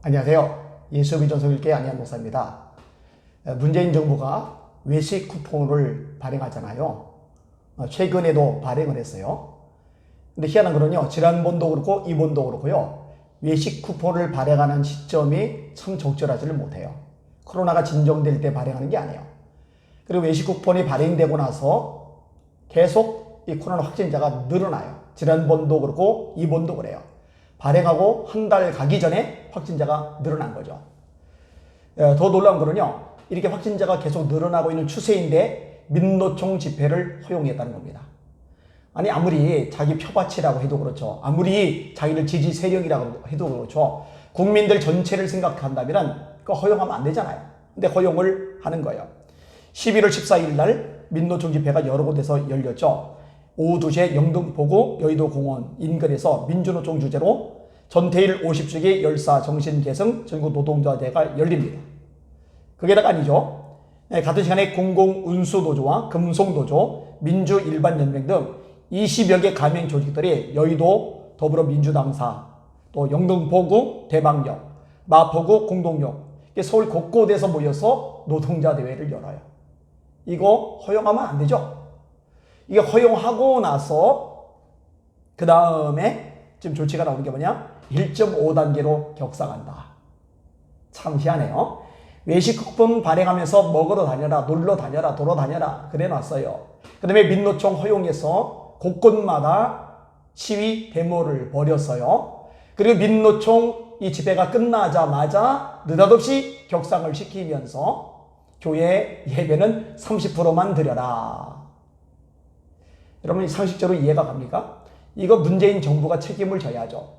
안녕하세요. 예수비전성일교회 안희한 목사입니다. 문재인 정부가 외식 쿠폰을 발행하잖아요. 최근에도 발행을 했어요. 근데 희한한 거는요, 지난번도 그렇고 이번도 그렇고요, 외식 쿠폰을 발행하는 시점이 참 적절하지를 못해요. 코로나가 진정될 때 발행하는 게 아니에요. 그리고 외식 쿠폰이 발행되고 나서 계속 이 코로나 확진자가 늘어나요. 지난번도 그렇고 이번도 그래요. 발행하고 한 달 가기 전에 확진자가 늘어난 거죠. 더 놀라운 거는요, 이렇게 확진자가 계속 늘어나고 있는 추세인데 민노총 집회를 허용했다는 겁니다. 아니, 아무리 자기 표밭이라고 해도 그렇죠. 아무리 자기를 지지 세력이라고 해도 그렇죠. 국민들 전체를 생각한다면 그거 허용하면 안 되잖아요. 근데 허용을 하는 거예요. 11월 14일 날 민노총 집회가 여러 곳에서 열렸죠. 오후 2시에 영등포구 여의도공원 인근에서 민주노총 주재로 전태일 50주기 열사 정신계승 전국 노동자대회가 열립니다. 그게다가 아니죠. 같은 시간에 공공운수노조와 금속노조, 민주일반연맹 등 20여 개 가맹 조직들이 여의도 더불어민주당사, 또 영등포구 대방역, 마포구 공동역, 서울 곳곳에서 모여서 노동자대회를 열어요. 이거 허용하면 안 되죠. 이게 허용하고 나서 그 다음에 지금 조치가 나오는 게 뭐냐? 1.5단계로 격상한다. 참 희한해요. 외식 쿠폰 발행하면서 먹으러 다녀라, 놀러 다녀라, 돌아다녀라 그래 놨어요. 그 다음에 민노총 허용해서 곳곳마다 시위 데모를 벌였어요. 그리고 민노총 이 집회가 끝나자마자 느닷없이 격상을 시키면서 교회 예배는 30%만 드려라. 여러분 상식적으로 이해가 갑니까? 이거 문재인 정부가 책임을 져야죠.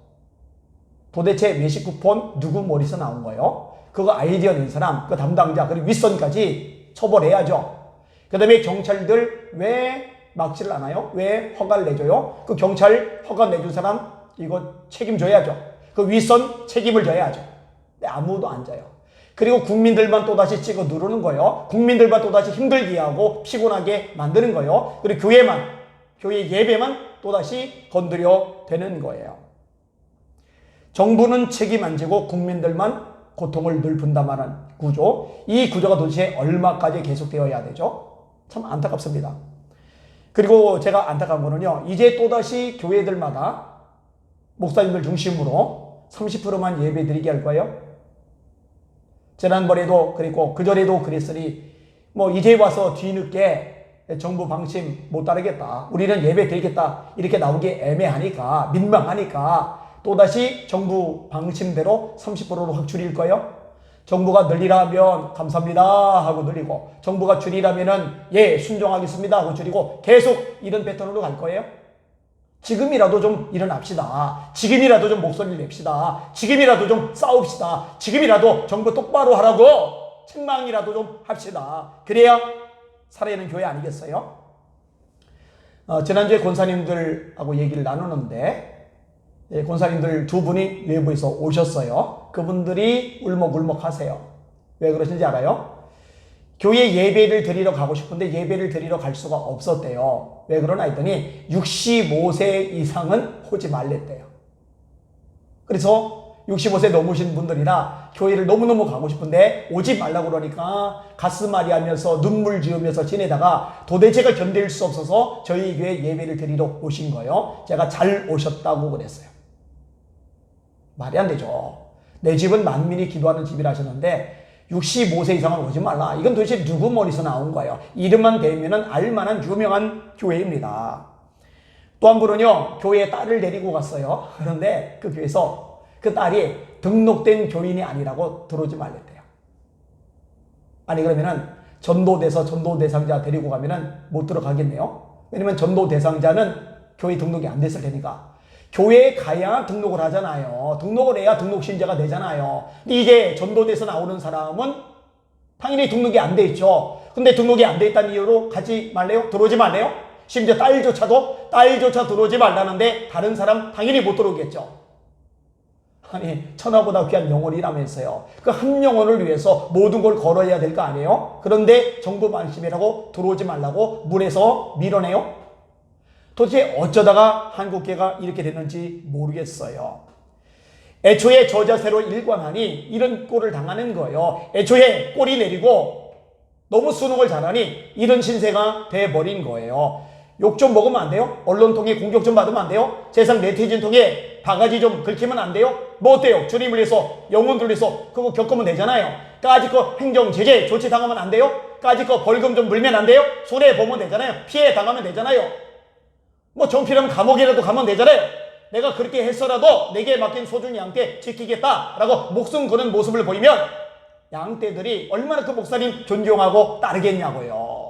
도대체 외식 쿠폰 누구 머리에서 나온 거예요? 그거 아이디어 낸 사람, 그 담당자, 그리고 윗선까지 처벌해야죠. 그 다음에 경찰들 왜 막지를 않아요? 왜 허가를 내줘요? 그 경찰 허가 내준 사람 이거 책임져야죠. 그 윗선 책임을 져야죠. 근데 아무도 안 져요. 그리고 국민들만 또다시 찍어 누르는 거예요. 국민들만 또다시 힘들게 하고 피곤하게 만드는 거예요. 그리고 교회 예배만 또다시 건드려 되는 거예요. 정부는 책임 안 지고 국민들만 고통을 늘 분담하는 구조. 이 구조가 도대체 얼마까지 계속되어야 되죠? 참 안타깝습니다. 그리고 제가 안타까운 거는요, 이제 또다시 교회들마다 목사님들 중심으로 30%만 예배 드리게 할 거예요. 지난번에도 그랬고 그전에도 그랬으니 뭐 이제 와서 뒤늦게 정부 방침 못 따르겠다, 우리는 예배 드리겠다 이렇게 나오기 애매하니까, 민망하니까 또다시 정부 방침대로 30%로 확 줄일 거예요. 정부가 늘리라면 감사합니다 하고 늘리고, 정부가 줄이라면은 예 순종하겠습니다 하고 줄이고, 계속 이런 패턴으로 갈 거예요. 지금이라도 좀 일어납시다. 지금이라도 좀 목소리를 냅시다. 지금이라도 좀 싸웁시다. 지금이라도 정부 똑바로 하라고 책망이라도 좀 합시다. 그래야 살아있는 교회 아니겠어요? 지난주에 권사님들하고 얘기를 나누는데, 권사님들 두 분이 외부에서 오셨어요. 그분들이 울먹울먹 하세요. 왜 그러신지 알아요? 교회 예배를 드리러 가고 싶은데 예배를 드리러 갈 수가 없었대요. 왜 그러나 했더니 65세 이상은 오지 말랬대요. 그래서 65세 넘으신 분들이라 교회를 너무너무 가고 싶은데 오지 말라고 그러니까 가슴앓이 하면서 눈물 지으면서 지내다가 도대체가 견딜 수 없어서 저희 교회 예배를 드리러 오신 거예요. 제가 잘 오셨다고 그랬어요. 말이 안 되죠. 내 집은 만민이 기도하는 집이라 하셨는데 65세 이상은 오지 말라. 이건 도대체 누구 머리에서 나온 거예요? 이름만 대면은 알만한 유명한 교회입니다. 또 한 분은요, 교회에 딸을 데리고 갔어요. 그런데 그 교회에서 그 딸이 등록된 교인이 아니라고 들어오지 말랬대요. 아니, 그러면은 전도돼서 전도 대상자 데리고 가면은 못 들어가겠네요. 왜냐면 전도 대상자는 교회 등록이 안 됐을 테니까. 교회에 가야 등록을 하잖아요. 등록을 해야 등록 신자가 되잖아요. 근데 이제 전도돼서 나오는 사람은 당연히 등록이 안 돼 있죠. 근데 등록이 안 돼 있다는 이유로 가지 말래요? 들어오지 말래요? 심지어 딸조차 들어오지 말라는데 다른 사람 당연히 못 들어오겠죠. 아니, 천하보다 귀한 영혼이라면서요. 그 한 영혼을 위해서 모든 걸 걸어야 될 거 아니에요? 그런데 정부 방침이라고 들어오지 말라고 문에서 밀어내요? 도대체 어쩌다가 한국교회가 이렇게 됐는지 모르겠어요. 애초에 저 자세로 일관하니 이런 꼴을 당하는 거예요. 애초에 꼬리 내리고 너무 수능을 잘하니 이런 신세가 돼버린 거예요. 욕 좀 먹으면 안 돼요? 언론 통해 공격 좀 받으면 안 돼요? 세상 네티즌 통해 바가지 좀 긁히면 안 돼요? 뭐 어때요? 주님을 위해서 영혼들 위해서 그거 겪으면 되잖아요. 까짓 거 행정 제재 조치 당하면 안 돼요? 까짓 거 벌금 좀 물면 안 돼요? 손해보면 되잖아요. 피해 당하면 되잖아요. 뭐 정필하면 감옥이라도 가면 되잖아요. 내가 그렇게 했어라도 내게 맡긴 소중히 양떼 지키겠다라고 목숨 거는 모습을 보이면 양떼들이 얼마나 그 목사님 존경하고 따르겠냐고요.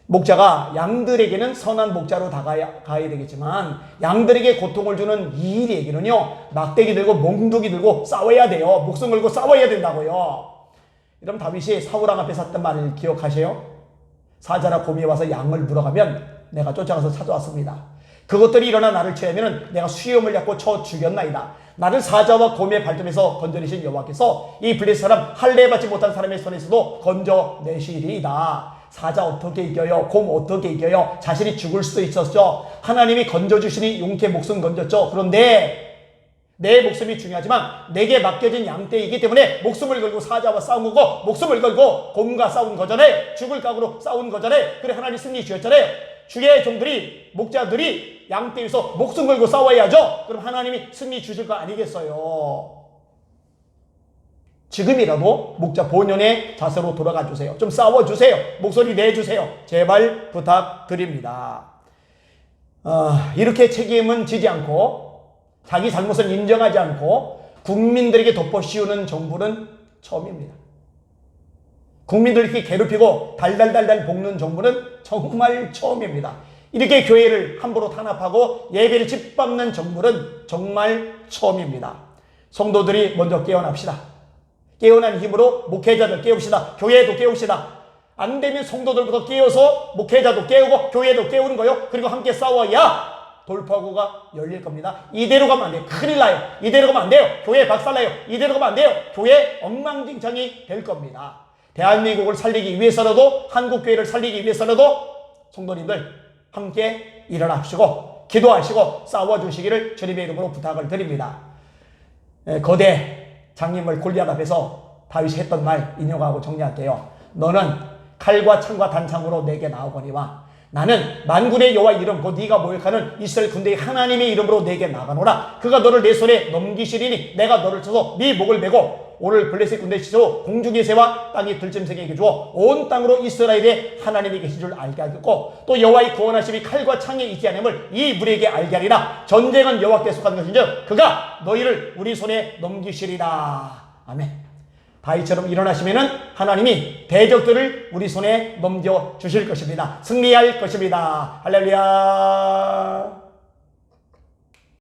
목자가 양들에게는 선한 목자로 다가야 되겠지만 양들에게 고통을 주는 이 일에게는요 막대기 들고 몽둥이 들고 싸워야 돼요. 목숨 걸고 싸워야 된다고요. 그럼 다윗이 사울왕 앞에 섰던 말을 기억하세요? 사자나 곰이 와서 양을 물어가면 내가 쫓아가서 찾아왔습니다. 그것들이 일어나 나를 취하면 내가 수염을 잡고 쳐 죽였나이다. 나를 사자와 곰의 발톱에서 건져내신 여호와께서 이 블레셋 사람 할례받지 못한 사람의 손에서도 건져내시리이다. 사자 어떻게 이겨요? 곰 어떻게 이겨요? 자신이 죽을 수도 있었죠. 하나님이 건져주시니 용케 목숨 건졌죠. 그런데 내 목숨이 중요하지만 내게 맡겨진 양떼이기 때문에 목숨을 걸고 사자와 싸운 거고 목숨을 걸고 곰과 싸운 거잖아요. 죽을 각오로 싸운 거잖아요. 그래 하나님 승리 주셨잖아요. 주의 종들이 목자들이 양떼에서 목숨 걸고 싸워야죠. 그럼 하나님이 승리 주실 거 아니겠어요? 지금이라도 목자 본연의 자세로 돌아가 주세요. 좀 싸워주세요. 목소리 내주세요. 제발 부탁드립니다. 이렇게 책임은 지지 않고 자기 잘못을 인정하지 않고 국민들에게 덮어씌우는 정부는 처음입니다. 국민들 이렇게 괴롭히고 달달달달 볶는 정부는 정말 처음입니다. 이렇게 교회를 함부로 탄압하고 예배를 짓밟는 정부는 정말 처음입니다. 성도들이 먼저 깨어납시다. 깨어난 힘으로 목회자들 깨웁시다. 교회도 깨웁시다. 안 되면 성도들부터 깨워서 목회자도 깨우고 교회도 깨우는 거요. 그리고 함께 싸워야 돌파구가 열릴 겁니다. 이대로 가면 안 돼요. 큰일 나요. 이대로 가면 안 돼요. 교회 박살나요. 이대로 가면 안 돼요. 교회 엉망진창이 될 겁니다. 대한민국을 살리기 위해서라도 한국교회를 살리기 위해서라도 성도님들 함께 일어나시고 기도하시고 싸워주시기를 주님의 이름으로 부탁을 드립니다. 거대 장님을 골리앗 앞에서 다윗이 했던 말 인용하고 정리할게요. 너는 칼과 창과 단창으로 내게 나오거니와 나는 만군의 여호와 이름 곧 네가 모욕하는 이스라엘 군대의 하나님의 이름으로 내게 나가노라. 그가 너를 내 손에 넘기시리니 내가 너를 쳐서 네 목을 메고 오늘 블레셋 군대의 시조 공중의 새와 땅의 들짐승에게 주어 온 땅으로 이스라엘의 하나님이 계신 줄 알게 하겠고 또 여호와의 구원하심이 칼과 창에 있지 않음을 이 무리에게 알게 하리라. 전쟁은 여호와께 속한 것인즉 그가 너희를 우리 손에 넘기시리라. 아멘. 다윗처럼 일어나시면은 하나님이 대적들을 우리 손에 넘겨 주실 것입니다. 승리할 것입니다. 할렐루야.